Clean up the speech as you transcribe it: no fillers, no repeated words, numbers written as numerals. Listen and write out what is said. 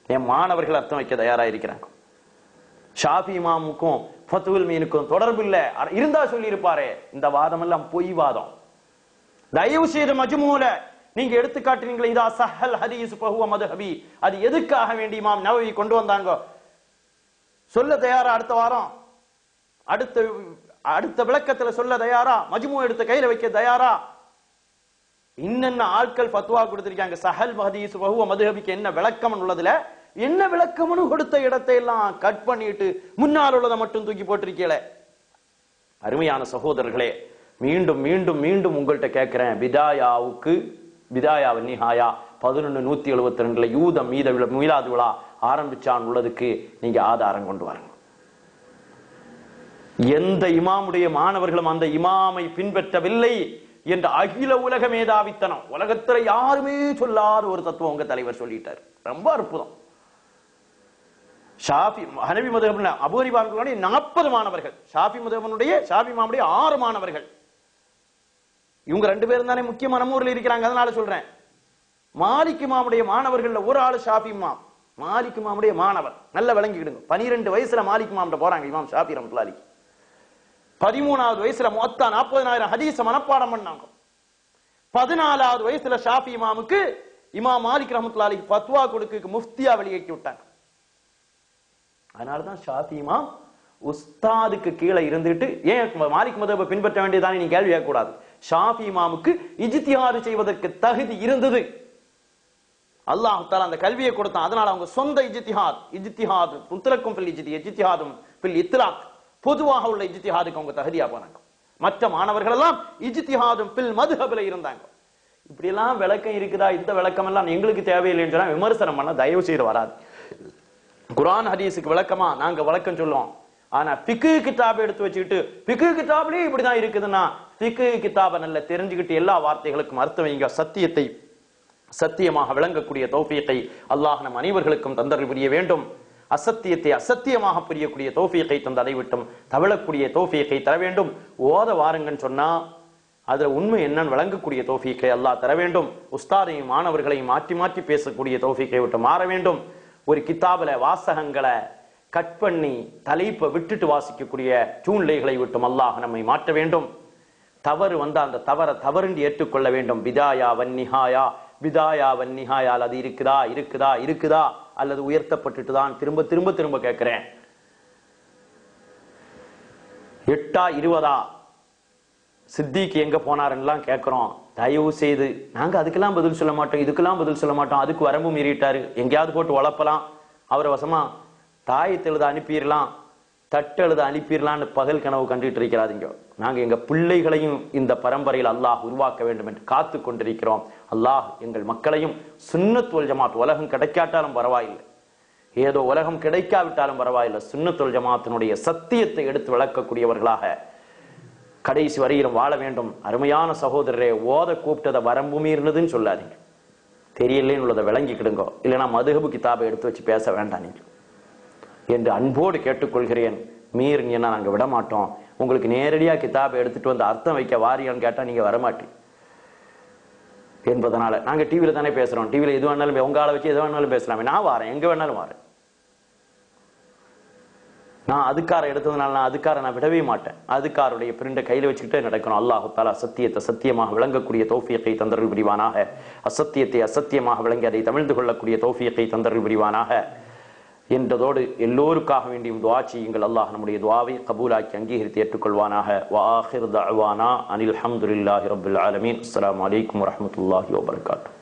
என் மாணவர்கள் அர்த்தம் வைக்க தயாரா இருக்கிறாங்க. ஷாஃபி இமாமுக்கும் ஃபத்துல் மீனுக்கும் தொடர்பு இல்ல இருந்தா சொல்லி இருப்பாரே. இந்த வாதம் எல்லாம் பொய் வாதம். தயவு செய்து மஜ்மூல நீங்க எடுத்து காட்டுறீங்களா, இதா சஹல் ஹதீஸ் ஃபஹுவ மத்ஹபி, அது எதுக்காக வேண்டி இமாம் நவவி கொண்டு வந்தாங்க சொல்ல தயாரா? அடுத்த வாரம் அடுத்த விளக்கத்துல சொல்ல தயாரா? மஜ்மூ எடுத்து கையில வைக்க தயாரா? இன்னென்ன ஆட்கள் ஃபத்வா கொடுத்திருக்காங்க சஹல் ஹதீஸ் ஃபஹுவ மத்ஹபிக்கு என்ன விளக்கம் உள்ளதுல என்ன விளக்கம்னு கொடுத்த இடத்தை எல்லாம் கட் பண்ணிட்டு முன்னால் உள்ளதை மட்டும் தூக்கி போட்டிருக்கீங்களே. அருமையான சகோதரர்களே, மீண்டும் மீண்டும் மீண்டும் உங்கள்கிட்ட கேட்கிறேன், பிதாயாவின் நிஹாயா 1172 யூத மீலாது விழா ஆரம்பிச்சான் உள்ளதுக்கு நீங்க ஆதாரம் கொண்டு வாருங்க. எந்த இமாமுடைய மாணவர்களும் அந்த இமாமை பின்பற்றவில்லை என்ற அகில உலக மேதாவித்தனம் உலகத்துல யாருமே சொல்லாத ஒரு தத்துவம் உங்க தலைவர் சொல்லிட்டார். ரொம்ப அற்புதம். ஷாஃபி ஹனபி மதுஹப்ல அபூ ஹனீஃபா 40 மாணவர்கள், ஷாஃபி மதுஹப்னுடைய ஷாஃபி இமாமுடைய 6 மாணவர்கள். இவங்க 2 பேரும் தானே முக்கியமான ஊர்ல இருக்கிறாங்க. அதனால சொல்றேன், மாலிக் இமாமுடைய மாணவர்கள்ல ஒரு ஆளு ஷாஃபி இமாம். மாலிக் இமாமுடைய மாணவர் நல்ல விளங்கிடுங்க. 12 வயசுல மாலிக் இமாம்கிட்ட போறாங்க இமாம் ஷாஃபி ரஹ்மத்துல்லாஹி அலைஹி. 13வது வயசுல முவத்தா 40,000 ஹதீஸ மனப்பாடம் பண்ணாங்க. 14வது வயசுல ஷாஃபி இமாமுக்கு இமாம் மாலிக் ரஹ்மத்துல்லாஹி அலைஹி ஃபத்வா கொடுக்க முஃப்தியா வெளியேற்றி விட்டாங்க. அதனாலதான் ஷாஃபி இமாம் உஸ்தாதுக்கு கீழே இருந்துட்டு ஏன் மாலிக் மதுஹபை பின்பற்ற வேண்டியதானே நீ கேள்வி கேட்கக்கூடாது. ஷாஃபி இமாமுக்கு இஜ்திஹாது செய்வதற்கு தகுதி இருந்தது. அல்லாஹ் தஆலா அந்த கல்வியை கொடுத்தான். அதனால அவங்க சொந்த இஜ்திஹாத் முத்லக்கும் ஃபில் இஜ்திஹாதும் ஃபில் இத்லாக், பொதுவாக உள்ள இஜ்திஹாதுக்கு அவங்க தகுதியா போனாங்க. மற்ற மாணவர்கள் எல்லாம் இஜ்திஹாதும் ஃபில் மதுஹப்ல இருந்தாங்க. இப்படி எல்லாம் விளக்கம் இருக்குதா? இந்த விளக்கம் எல்லாம் எங்களுக்கு தேவையில்லைன்னு சொன்னா விமர்சனம் பண்ண தயவு செய்து வராது. குர்ஆன் ஹதீஸுக்கு விளக்கமா நாங்க விளக்கம் சொல்லுவோம். ஆனா ஃபிக்ஹ் கிதாபை எடுத்து வச்சுக்கிட்டு ஃபிக்ஹ் கிதாப்லயே இப்படிதான் இருக்குதுன்னா ஃபிக்ஹ் கிதாபை நல்ல தெரிஞ்சுக்கிட்டு எல்லா வார்த்தைகளுக்கும் அர்த்தம் வைங்க. சத்தியத்தை சத்தியமாக விளங்கக்கூடிய தௌஃபீகை அல்லாஹ் நம் அனைவர்களுக்கும் தந்தருள் புரிய வேண்டும். அசத்தியத்தை அசத்தியமாக புரியக்கூடிய தௌஃபீகை தந்து அதை விட்டும் தவிழக்கூடிய தௌஃபீகை தர வேண்டும். ஓத வாருங்கன்னு சொன்னா அதுல உண்மை என்னன்னு விளங்கக்கூடிய தௌஃபீகை அல்லாஹ் தர வேண்டும். உஸ்தாதையும் மாணவர்களையும் மாற்றி மாற்றி பேசக்கூடிய தௌஃபீகை விட்டு மாற வேண்டும். ஒரு கிதாபுல வாசகங்களை கட் பண்ணி தலைப்பை விட்டுட்டு வாசிக்கக்கூடிய சூழ்நிலைகளை விட்டும் அல்லாஹ் நம்மை மாற்ற வேண்டும். தவறு வந்த அந்த தவறுண்டு ஏற்றுக்கொள்ள வேண்டும். பிதாயா வன்னிஹாயா, பிதாயா வன்னிஹாயால் அது இருக்குதா இருக்குதா இருக்குதா அல்லது உயர்த்தப்பட்டுட்டு தான் திரும்ப திரும்ப திரும்ப கேட்கிறேன். 8ஆ 20ஆ சித்திக்கு எங்க போனாருன்னு கேட்கிறோம். தயவு செய்து நாங்க அதுக்கெல்லாம் பதில் சொல்ல மாட்டோம், இதுக்கெல்லாம் பதில் சொல்ல மாட்டோம். அதுக்கு வரம்பு மீறிட்டாரு, எங்கேயாவது போட்டு வளர்ப்பலாம், அவரை வசமா தாயத்தை எழுத அனுப்பிடலாம், தட்டு எழுத அனுப்பிடலான்னு பகல் கனவு கண்டுட்டு இருக்கிறாதீங்க. நாங்க எங்க பிள்ளைகளையும் இந்த பரம்பரையில் அல்லாஹ் உருவாக்க வேண்டும் என்று காத்து கொண்டிருக்கிறோம். அல்லாஹ் எங்கள் மக்களையும் சுன்னத் வல் ஜமாத் உலகம் கிடைக்காட்டாலும் பரவாயில்லை, ஏதோ உலகம் கிடைக்காவிட்டாலும் பரவாயில்லை, சுன்னத் வல் ஜமாத்தினுடைய சத்தியத்தை எடுத்து விளக்கக்கூடியவர்களாக கடைசி வரையிலும் வாழ வேண்டும். அருமையான சகோதரரே, ஓத கூப்பிட்டதை வரம்பு மீறினதுன்னு சொல்லாதீங்க. தெரியலேன்னு உள்ளதை விளங்கிக்கிடுங்க. இல்லைன்னா மதுஹபு கிதாபை எடுத்து வச்சு பேச வேண்டாம் நீங்க என்று அன்போடு கேட்டுக்கொள்கிறேன். மீறினா நாங்க விட மாட்டோம். உங்களுக்கு நேரடியா கிதாபை எடுத்துட்டு வந்து அர்த்தம் வைக்க வாரியான்னு கேட்டா நீங்க வரமாட்டீங்க என்பதனால நாங்க டிவியில தானே பேசுறோம். டிவியில எது வேணாலும் உங்க ஆளை வச்சு எது வேணாலும் பேசலாமே. நான் வாரேன், எங்க வேணாலும் வாரேன். நான் அதுக்கார எடுத்ததுனால நான் அதுக்கார நான் விடவே மாட்டேன். அதுக்காருடைய பிரிண்டை கையில வச்சுக்கிட்டே நடக்கணும். அல்லாஹு தஆலா சத்தியத்தை சத்தியமாக விளங்கக்கூடிய தௌஃபீகை தந்தருள் புரிவானாக. அசத்தியத்தை அசத்தியமாக விளங்கி அதை தமிழ்ந்து கொள்ளக்கூடிய தௌஃபீகை தந்தருள் புரிவானாக என்றதோடு எல்லோருக்காக வேண்டியும் துஆ செய்யுங்கள். அல்லாஹ் நம்முடைய துஆவை கபூலாக்கி அங்கீகரித்து ஏற்றுக்கொள்வானாக. வ ஆகிர் தஅவானா அனில் ஹம்துலில்லாஹி ரப்பில் ஆலமீன். அஸ்ஸலாமு அலைக்கும் வரஹ்மத்துல்லாஹி வபரகாத்துஹு.